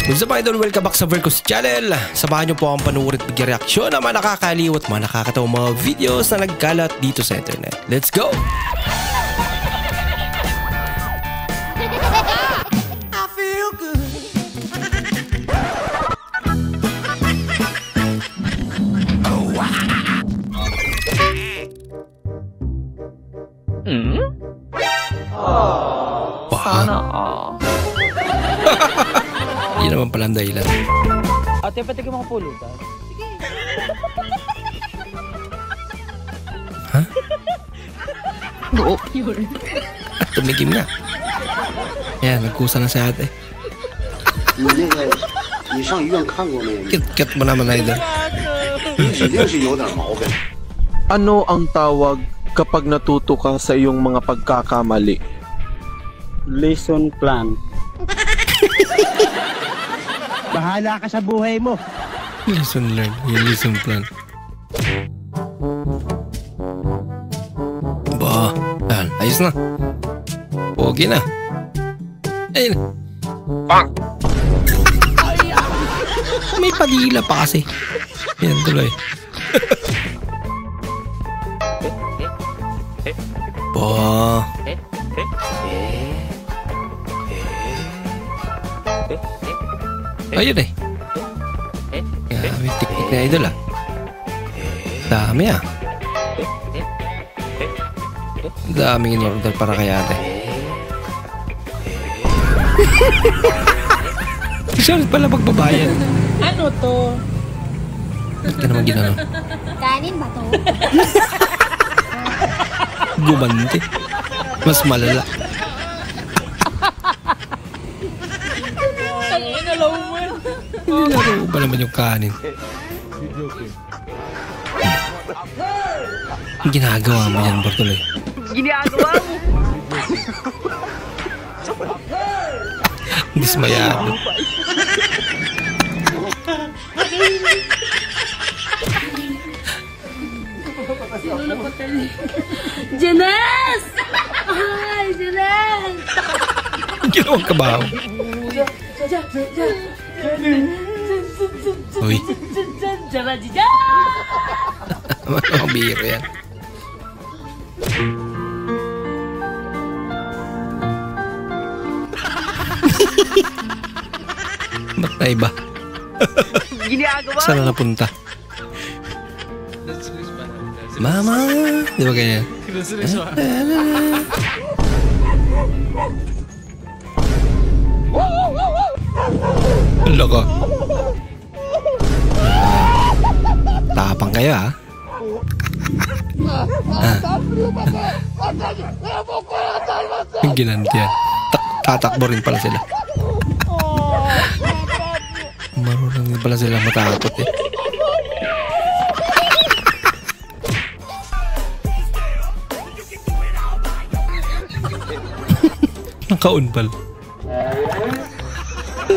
What's up idol? Welcome back sa Vercos Channel. Samahan niyo po akong panuorin at mag-reaksyon ng mga nakakaliw at mga nakakatawang mga videos na nagkalat dito sa internet. Let's go! I feel good. Oh, wow. Sana all. Hindi naman palang dahilan. Ate, pati ka mga pulutan. Sige. Ha? Oo, yun. Tumigim nga. Ayan, nagkusa na si ate. Kit-kit mo naman idol. Ano ang tawag kapag natuto ka sa iyong mga pagkakamali? Lesson plan. Bahala ka sa buhay mo. Lesson learned. Yung lesson plan. Ba, yan. Ayos na. Pogi na. Ayun. Bang! May padila pa kasi. Yan tuloy. Ba. Ayun eh. Kaya may teknik na idol ah. Dami ah. Daming in-order para kay ate. Siyempre pala magbabayan. Ano to? Ba't ka naman ginano? Kanin ba to? Gumante. Mas malala. Nilaro ba naman yung kanin? Ginagawa mo yan, Bartoloy. Ginagawa mo? Dismayado. Jenes! Ay, Jenes! Ginawang kabaho. Uy. Ang biro yan. Ba't na iba? Ginagawa Saan na napunta? Mama! Di ba ganyan? Loko. Tapang kayo ah. Yung ginantiyan. Tatakbo rin pala sila. Marunong din pala sila matakot eh. Nakaunpal.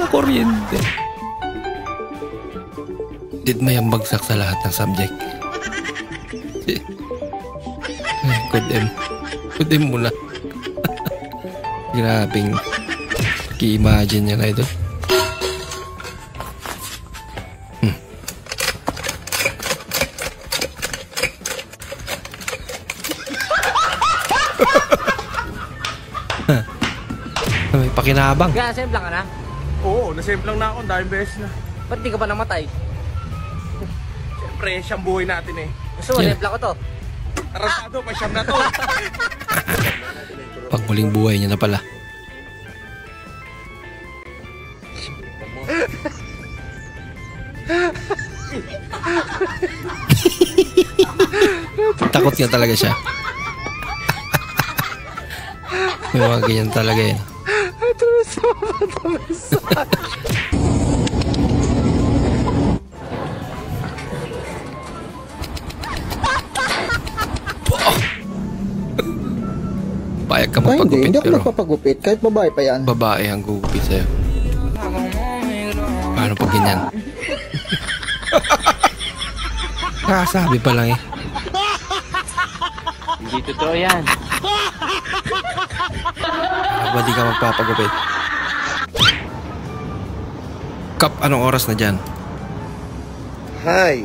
Kuryente. Did may ang bagsak sa lahat ng subject. Kudem muna. Grabing ki-imagine yan ito. May pakinabang. Kaya nasemplang ka na? Oo, nasemplang na ako. Dahil beses na. Ba't di ka ba namatay? Siyempre, siyang buhay natin eh. Gusto mo, nasemplang ko to. Tarantado, pa siyam na to. Pag muling buhay niya na pala. Takot nga talaga siya. May mga ganyan talaga eh. Payag ka magpagupit hindi ako pero magpapagupit kahit babae pa yan. babae ang gugupit sa'yo. Paano pag ganyan? Nakasabi pa lang eh. Hindi totoo yan. Ba di ka magpapagupit? Kap, anong oras na dyan? Hi.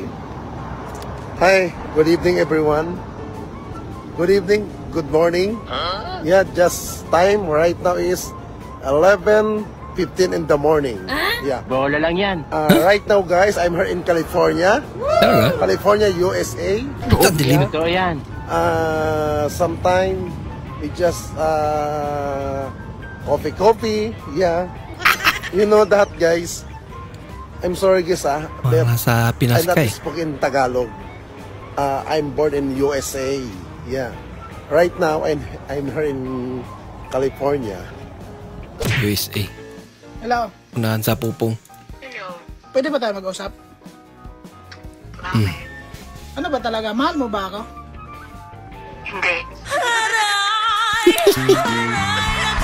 Hi. Good evening, everyone. Good evening. Good morning. Yeah, just time right now is 11:15 in the morning. Yeah. Bola lang yan. Right now, guys, I'm here in California. Talaga? California, USA. Ito, dilim. Totoo yan. Sometime we just coffee. Yeah. You know that, guys. I'm sorry, guys. But Nasa Pinas I'm not ka eh. speaking Tagalog. I'm born in USA. Yeah. Right now, I'm here in California. USA. Hello. Unahan sa pupong. Pwede ba tayo mag-usap? Ano ba talaga? Mahal mo ba ako?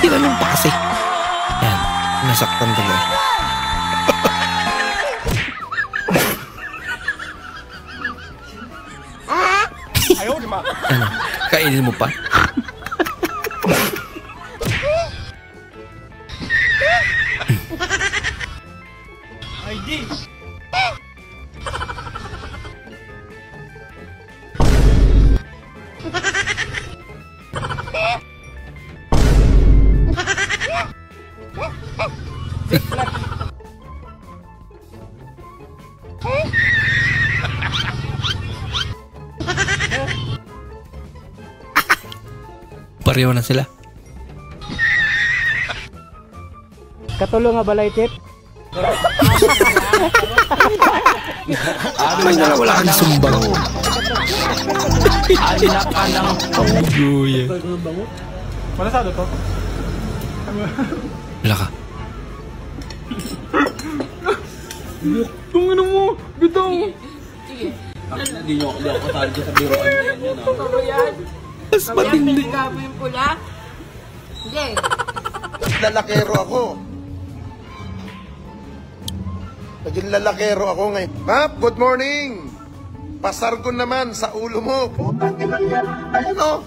Tinanong pa kasi. Yan. Nasaktan tuloy. Ano? Kainin mo pa? Pareho na sila. Katulong nga balay tip. Ay, wala kang sumbang. Alina ka ng Guya. Malasado to? Wala ka. Kung ano mo, bitaw. Mas matindi. yung pula? Hindi. Lalakero ako. Naging lalakero ako ngayon. Map, good morning! Pasargon naman sa ulo mo. Ano?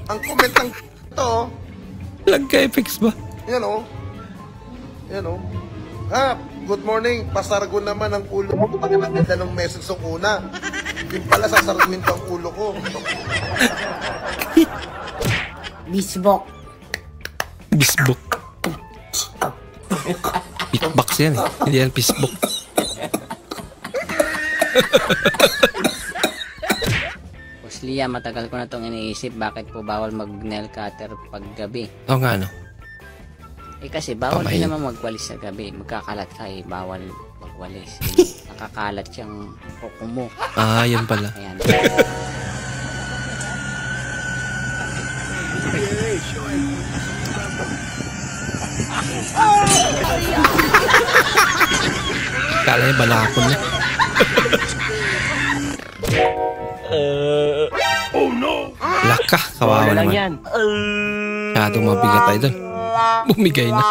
Ang comment ng to, Nagka-effects ba? yan o. Yan o. Map, good morning. Pasargon naman ang ulo mo. Pag naganda ng message ng una. Yung pala sasarguin ko ang ulo ko. Bisbok. Bisbok. Beatbox yan eh. Hindi yan pisbok. Boss Lia, matagal ko na itong iniisip bakit po bawal mag-nail cutter pag gabi. Oo nga ano. Eh kasi bawal Pamahin. din naman magwalis sa gabi. Magkakalat ka eh, bawal magwalis. Nakakalat yung kuko mo. Ah, yan pala. Ayan. Kala niya balakon na. Oh no! Laka, kawawa Bola lang naman. yan. Masyadong mabigat tayo doon. Bumigay na.